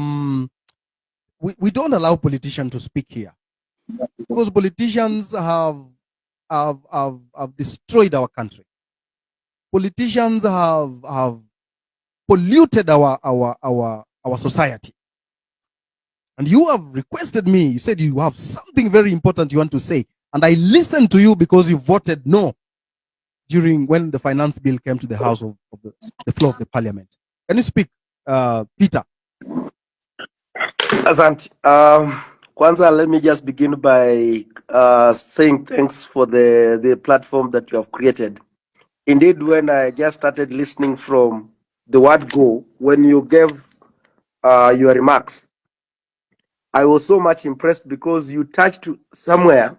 we don't allow politicians to speak here because politicians have destroyed our country. Politicians have polluted our society. And you have requested me, you said you have something very important you want to say. And I listened to you because you voted no during when the finance bill came to the house of the floor of the parliament. Can you speak, Peter? Asante. Kwanza, let me just begin by saying thanks for the platform that you have created. Indeed, when I just started listening from the word go, when you gave your remarks, I was so much impressed because you touched somewhere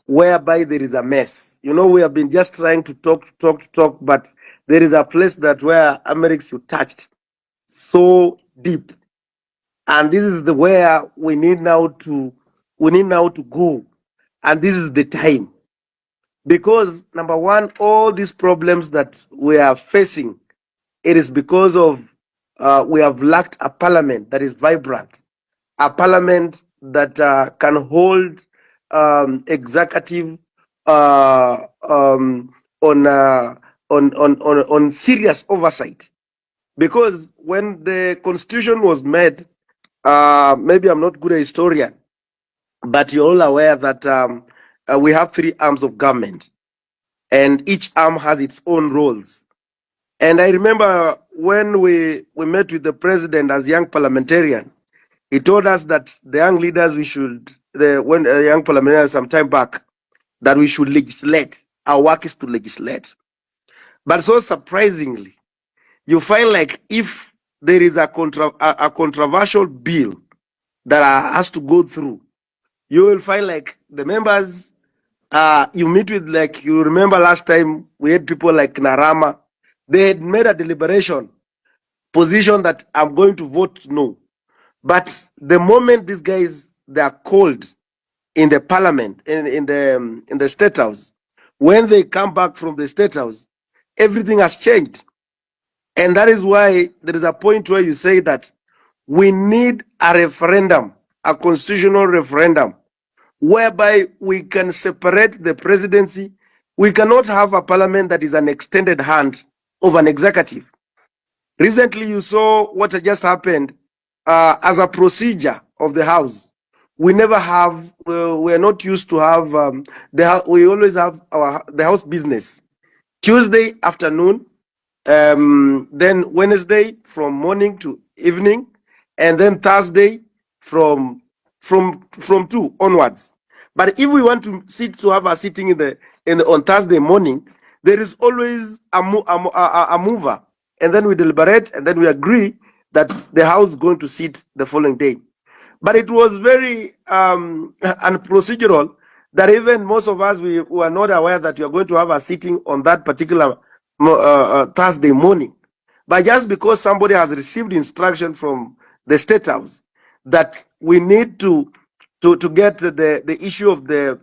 whereby there is a mess. You know, we have been just trying to talk, but there is a place that where Amerix you touched so deep. And this is the where we need now to go. And this is the time. Because number one, all these problems that we are facing, it is because of we have lacked a parliament that is vibrant, a parliament that can hold executive on serious oversight. Because when the constitution was made, maybe I'm not good a historian, but you're all aware that we have 3 arms of government, and each arm has its own roles. And I remember when we met with the president as young parliamentarian, he told us that the young leaders when young parliamentarians some time back, that we should legislate. Our work is to legislate. But so surprisingly, you find like if there is a controversial bill that has to go through, you will find like the members you meet with, like you remember last time we had people like Narama, they had made a deliberation position that I'm going to vote no. But the moment these guys they are called in the parliament, in the state house, when they come back from the state house, everything has changed. And that is why there is a point where you say that we need a referendum, a constitutional referendum, whereby we can separate the presidency. We cannot have a parliament that is an extended hand of an executive. Recently, you saw what just happened as a procedure of the House. We never have, we are not used to have, we always have the House business. Tuesday afternoon, then Wednesday from morning to evening, and then Thursday from 2 onwards. But if we want to have a sitting on Thursday morning, there is always a mover, and then we deliberate, and then we agree that the House is going to sit the following day. But it was very unprocedural that even most of us we were not aware that you are going to have a sitting on that particular Thursday morning. But just because somebody has received instruction from the State House that we need to get the issue of the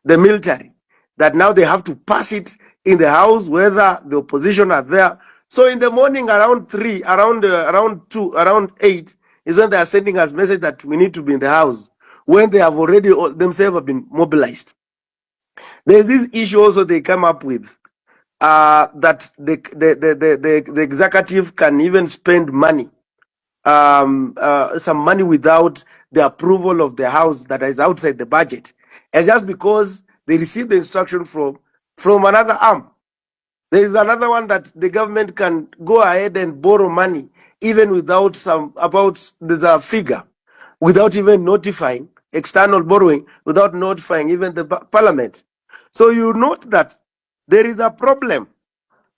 military, that now they have to pass it in the House whether the opposition are there. So in the morning around 3, around 2, around 8 is when they are sending us message that we need to be in the House when they have already themselves have been mobilized. There's this issue also they come up with that the executive can even spend money, some money without the approval of the House that is outside the budget, and just because they receive the instruction from another arm. There is another one that the government can go ahead and borrow money even without there's a figure, without even notifying external borrowing, without notifying even the parliament. So you note that there is a problem,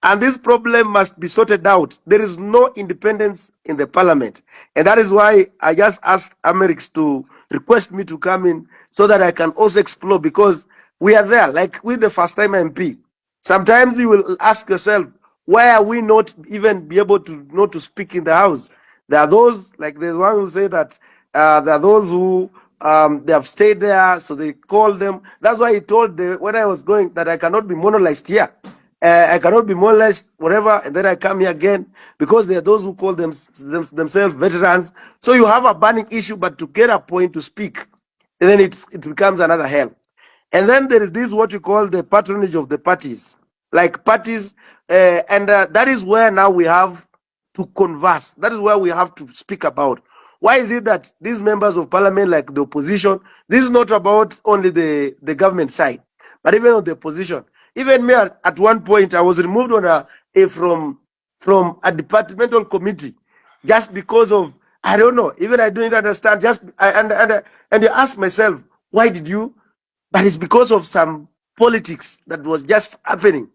and this problem must be sorted out. There is no independence in the parliament, and that is why I just asked Amerix to request me to come in so that I can also explore, because we are there, like with the first time MP. Sometimes you will ask yourself, why are we not even be able to not to speak in the House? There are those, like there's one who say that there are those who they have stayed there, so they call them. That's why he told when I was going that I cannot be monopolized here. I cannot be molested, whatever, and then I come here again because there are those who call themselves veterans. So you have a burning issue, but to get a point to speak, and then it becomes another hell. And then there is this what we call the patronage of the parties, like parties, and that is where now we have to converse. That is where we have to speak about. Why is it that these members of parliament, like the opposition, this is not about only the government side, but even on the opposition. Even me, at one point, I was removed on from a departmental committee just because of, I don't know, even I don't understand. And you ask myself, why did you? But it's because of some politics that was just happening.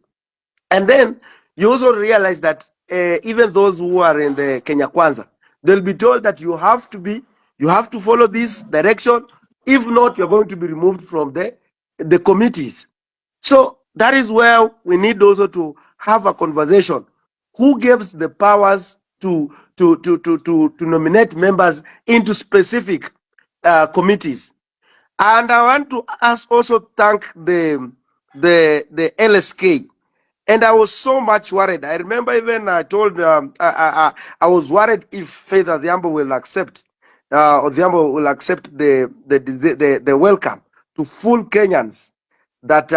And then you also realize that even those who are in the Kenya Kwanza, they'll be told that you have to follow this direction. If not, you're going to be removed from the committees. So that is where we need also to have a conversation. Who gives the powers to nominate members into specific committees? And I want to also thank the LSK. And I was so much worried. I remember even I told I was worried if Faith Adhiambo will accept Odhiambo will accept the welcome to full Kenyans that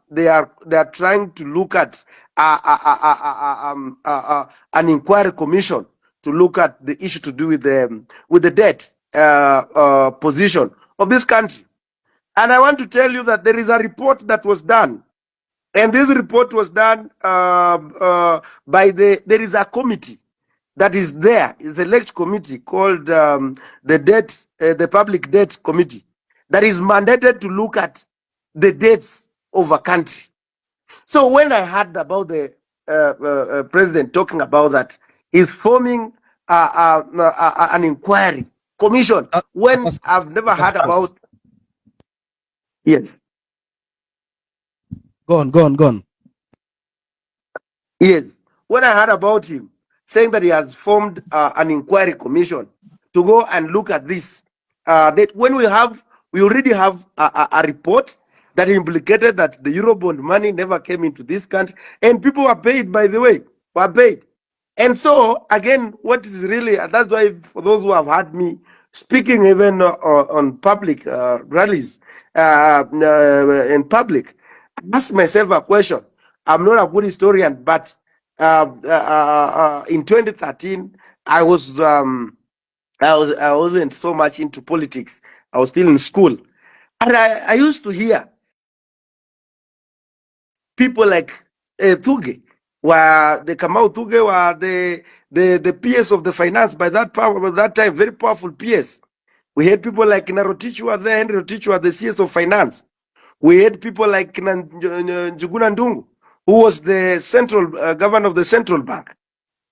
they are trying to look at an inquiry commission to look at the issue to do with the debt position of this country. And I want to tell you that there is a report that was done, and this report was done by there is a committee that is there. It's a select committee called the Public Debt Committee that is mandated to look at the debts of a country. So when I heard about the president talking about that, he's forming an inquiry commission when I've never heard about. Yes. Go on. Yes. When I heard about him saying that he has formed an inquiry commission to go and look at this, that when we already have a report that implicated that the Eurobond money never came into this country, and people were paid, by the way, were paid. And so, again, what is really, that's why for those who have heard me speaking even on public rallies in public, I ask myself a question. I'm not a good historian, but in 2013, I wasn't so much into politics. I was still in school, and I used to hear people like Thuge, were the Kamau Thuge were the PS of the finance by that time, very powerful PS. We had people like Narotich were there, Henry Rotich were the CS of finance. We had people like Njuguna Ndungu, who was the central governor of the central bank.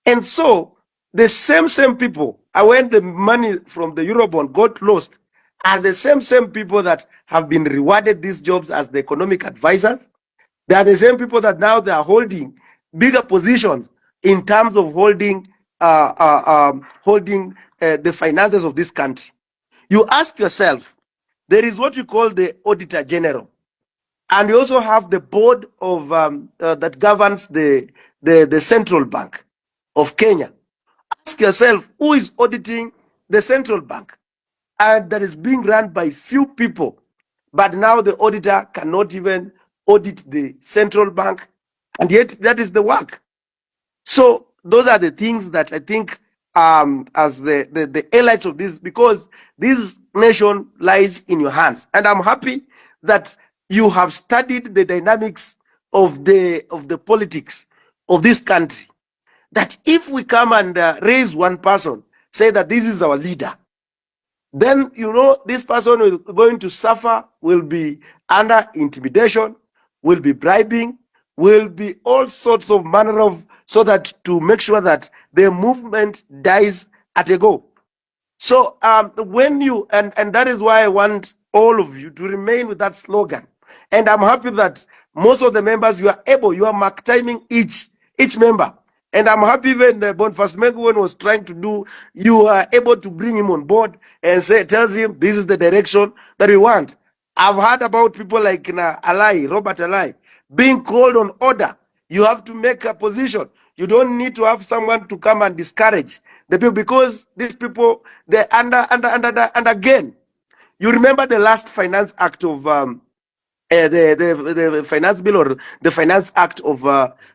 And so the same people, when the money from the Eurobond got lost, are the same people that have been rewarded these jobs as the economic advisors. They are the same people that now they are holding bigger positions in terms of holding the finances of this country. You ask yourself, there is what you call the Auditor General, and you also have the board of that governs the Central Bank of Kenya. Ask yourself, who is auditing the Central Bank? And that is being run by few people, but now the auditor cannot even audit the Central Bank, and yet that is the work. So those are the things that I think as the highlights of this, because this nation lies in your hands, and I'm happy that you have studied the dynamics of the politics of this country. That if we come and raise one person, say that this is our leader, then this person is going to suffer, will be under intimidation, will be bribing, will be all sorts of manner of, so that to make sure that the movement dies at a go. So when you, and that is why I want all of you to remain with that slogan. And I'm happy that most of the members, you are mark timing each member. And I'm happy when Boniface Menguwen was trying to do, you are able to bring him on board and tells him this is the direction that we want. I've heard about people like Robert Alai, being called on order You have to make a position. You don't need to have someone to come and discourage the people, because these people, they're and again, you remember the last Finance Act of the Finance Bill, or the Finance Act of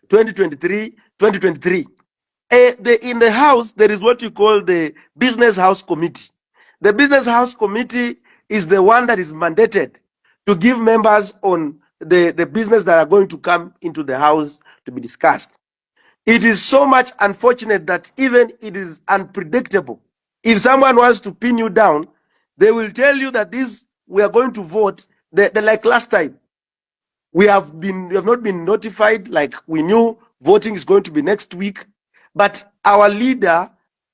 2023. In the House, there is what you call the Business House Committee. The Business House Committee is the one that is mandated to give members on the business that are going to come into the House to be discussed. It is so much unfortunate that even it is unpredictable. If someone wants to pin you down, they will tell you that we are going to vote. Like last time, we have not been notified. Like, we knew voting is going to be next week, but our leader,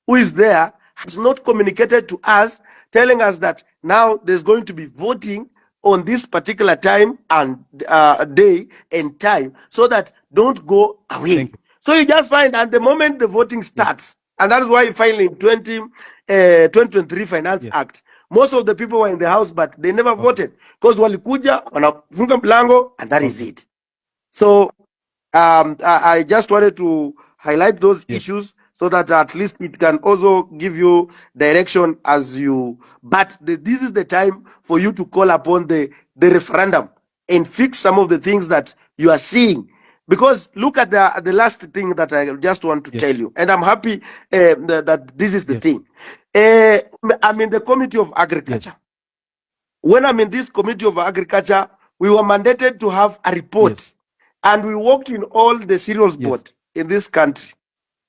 who is there, has not communicated to us, telling us that now there's going to be voting on this particular time and day and time, so that don't go away. So you just find at the moment the voting starts, and that is why finally in 2023 Finance Act, most of the people were in the House, but they never voted, because walikuja wanafunga mlango, and that is it. So I just wanted to highlight those issues, so that at least it can also give you direction as you. But this is the time for you to call upon the referendum and fix some of the things that you are seeing. Because look at the last thing that I just want to tell you, and I'm happy that this is the thing. I'm in the Committee of Agriculture. When I'm in this Committee of Agriculture, we were mandated to have a report, and we worked in all the cereals board in this country,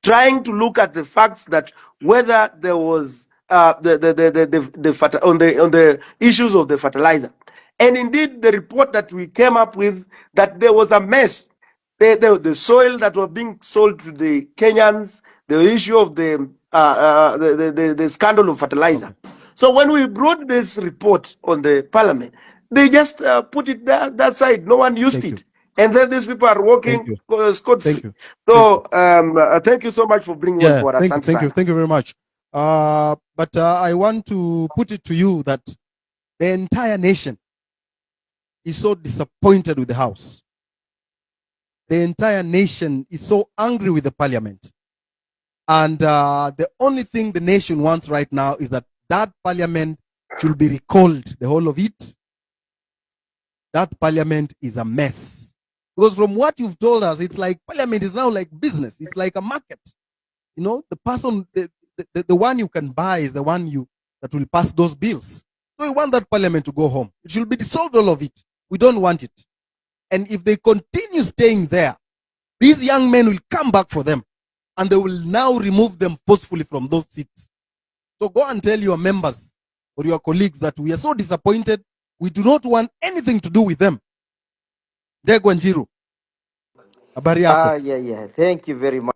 trying to look at the facts that whether there was on the issues of the fertilizer. And indeed, the report that we came up with, that there was a mess. The soil that was being sold to the Kenyans, the issue of the scandal of fertilizer. So when we brought this report on the parliament, they just put it that side. No one used it. And then these people are working scot-free. So thank you so much for bringing on board. Thank you very much. But I want to put it to you that the entire nation is so disappointed with the House. The entire nation is so angry with the parliament. And the only thing the nation wants right now is that parliament should be recalled, the whole of it. That parliament is a mess. Because from what you've told us, it's like parliament is now like business. It's like a market. You know, the person, the one you can buy is the one that will pass those bills. So we want that parliament to go home. It should be dissolved, all of it. We don't want it. And if they continue staying there, these young men will come back for them, and they will now remove them forcefully from those seats. So go and tell your members or your colleagues that we are so disappointed. We do not want anything to do with them. Degwanjiru. Habari yako? Thank you very much.